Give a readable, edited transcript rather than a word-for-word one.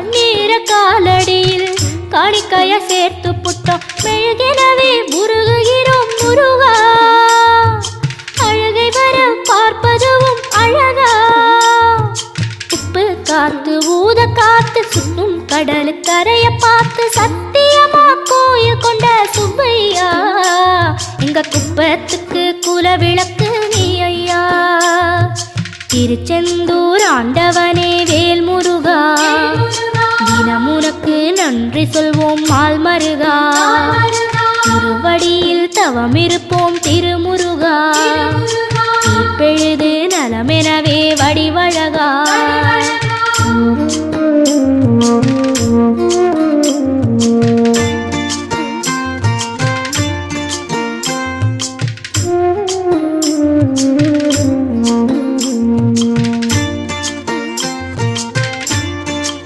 கண்ணீர காலடியில் காணிக்கைய சேர்த்து புட்டோம் மெழுகெனவே முருகுகிறோம் முருகா அழகை வர பார்ப்பதுவும் அழகா உப்பு காத்து ஊத காத்து சுற்றும் கடலு கரைய பார்த்து சத்தியமா கோயில் கொண்ட சுப்பையா எங்க குப்பத்துக்கு குலவிளக்கு நீ ஐயா திருச்செந்தூர் ஆண்டவனே வேல் முருகா தினம் உனக்கு நன்றி சொல்வோம் மால் மருகா திருவடியில் தவமிருப்போம் திருமுருகா